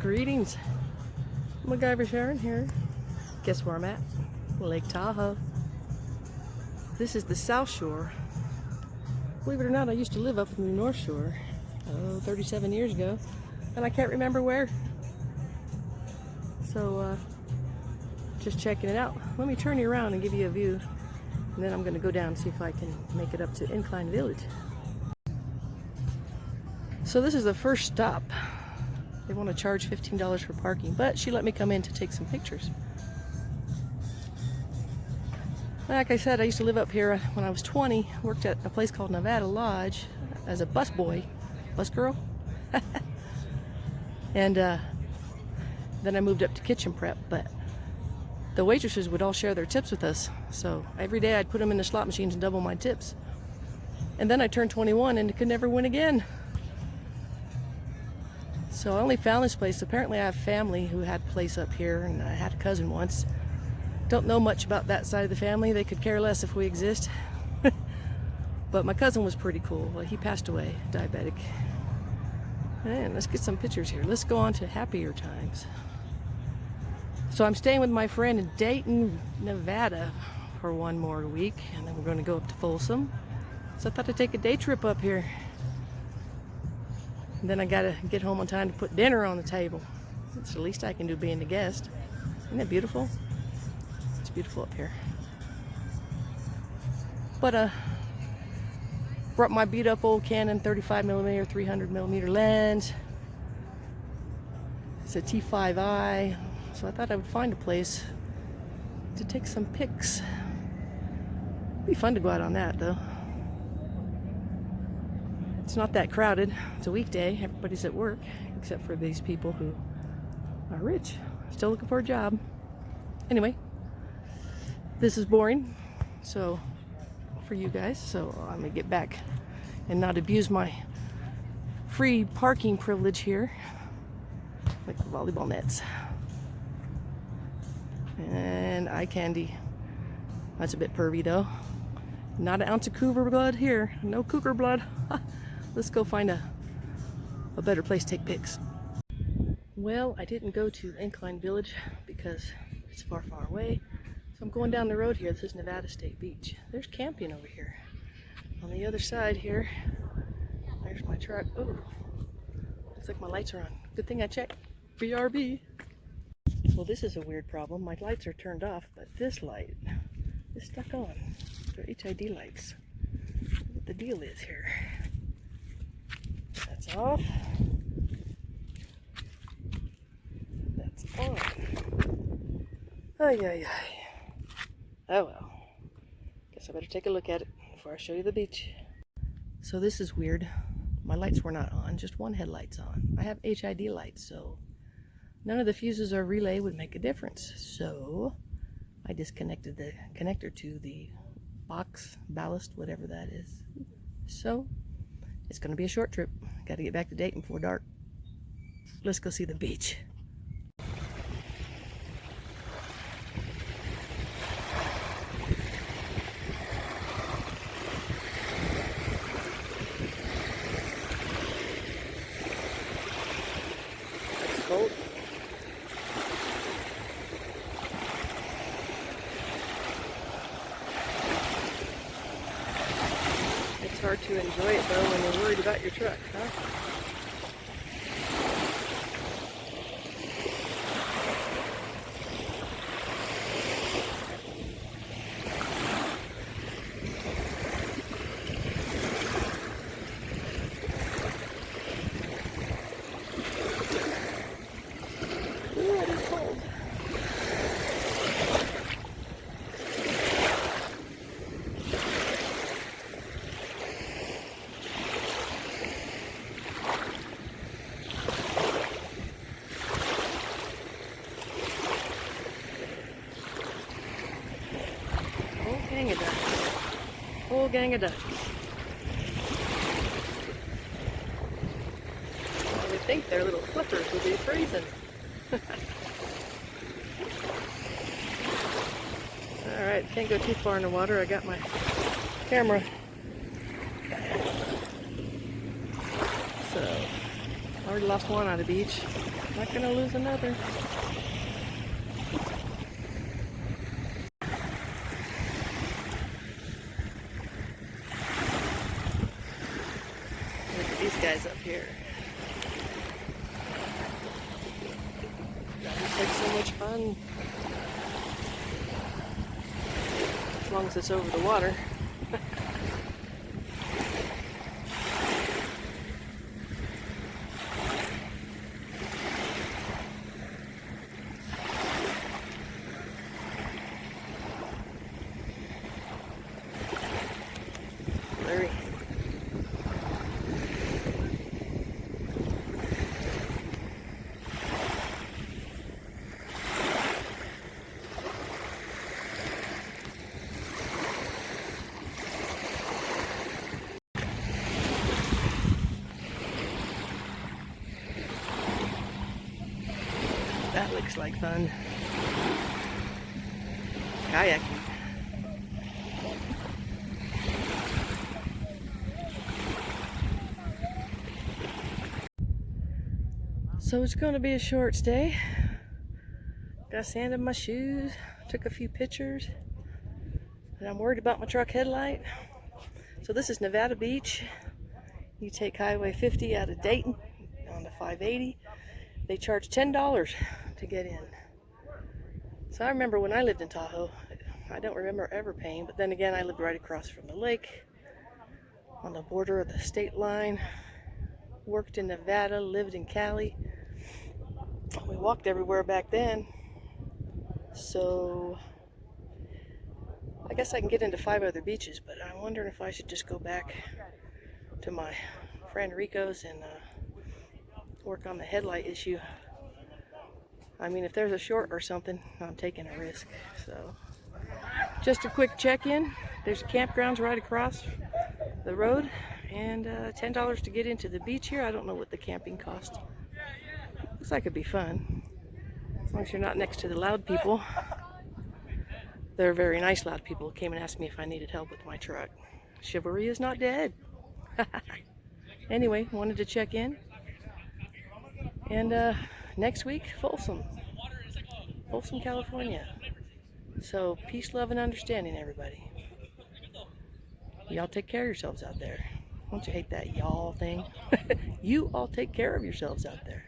Greetings, Macgyver Sharon here. Guess where I'm at? Lake Tahoe. This is the South Shore. Believe it or not, I used to live up in the North Shore, 37 years ago, and I can't remember where. So, just checking it out. Let me turn you around and give you a view, and then I'm going to go down and see if I can make it up to Incline Village. So this is the first stop. They want to charge $15 for parking, but she let me come in to take some pictures. Like I said, I used to live up here when I was 20, worked at a place called Nevada Lodge as a bus boy, bus girl. And then I moved up to kitchen prep, but the waitresses would all share their tips with us. So every day I'd put them in the slot machines and double my tips. And then I turned 21 and could never win again. So I only found this place. Apparently I have family who had a place up here, and I had a cousin once. Don't know much about that side of the family. They could care less if we exist. But my cousin was pretty cool. Well, he passed away, diabetic. And let's get some pictures here. Let's go on to happier times. So I'm staying with my friend in Dayton, Nevada for one more week, and then we're going to go up to Folsom. So I thought I'd take a day trip up here. And then I gotta get home on time to put dinner on the table. It's the least I can do being the guest. Isn't that beautiful? It's beautiful up here. But brought my beat up old Canon 35mm, 300mm lens. It's a T5i. So I thought I would find a place to take some pics. It'd be fun to go out on that though. It's not that crowded. It's a weekday. Everybody's at work, except for these people who are rich, still looking for a job. Anyway, this is boring, so for you guys. So I'm gonna get back and not abuse my free parking privilege here, like the volleyball nets and eye candy. That's a bit pervy though. Not an ounce of cougar blood here. No cougar blood. Let's go find a better place to take pics. Well, I didn't go to Incline Village because it's far, far away. So I'm going down the road here. This is Nevada State Beach. There's camping over here. On the other side here, there's my truck. Oh, looks like my lights are on. Good thing I checked. BRB. Well, this is a weird problem. My lights are turned off, but this light is stuck on. They're HID lights. What the deal is here. That's off. That's on. Ay, ay, ay. Oh well. Guess I better take a look at it before I show you the beach. So this is weird. My lights were not on, just one headlight's on. I have HID lights, so none of the fuses or relay would make a difference. So I disconnected the connector to the box, ballast, whatever that is. So it's going to be a short trip. Got to get back to Dayton before dark. Let's go see the beach. It's cold. It's hard to enjoy it though when you're worried about your truck, huh? Ooh, it is cold. Gang of ducks. Whole gang of ducks. I would think their little flippers would be freezing. Alright, can't go too far in the water. I got my camera. So, already lost one on the beach. Not gonna lose another. Look at these guys up here. That looks like so much fun. As long as it's over the water. Larry. That looks like fun. Kayaking. So it's going to be a short stay. Got sand in my shoes, took a few pictures, and I'm worried about my truck headlight. So this is Nevada Beach. You take Highway 50 out of Dayton on the 580. They charge $10 to get in. So I remember when I lived in Tahoe, I don't remember ever paying, but then again I lived right across from the lake, on the border of the state line, worked in Nevada, lived in Cali. We walked everywhere back then, so I guess I can get into 5 other beaches, but I'm wondering if I should just go back to my friend Rico's and work on the headlight issue. I mean, if there's a short or something, I'm taking a risk. So just a quick check-in. There's campgrounds right across the road, and $10 to get into the beach here. I don't know what the camping costs. Looks like it'd be fun, as long as you're not next to the loud people. They're very nice loud people. Came and asked me if I needed help with my truck. Chivalry is not dead. Anyway, wanted to check in. And next week, Folsom, California. So peace, love, and understanding, everybody. Y'all take care of yourselves out there. Don't you hate that y'all thing? You all take care of yourselves out there.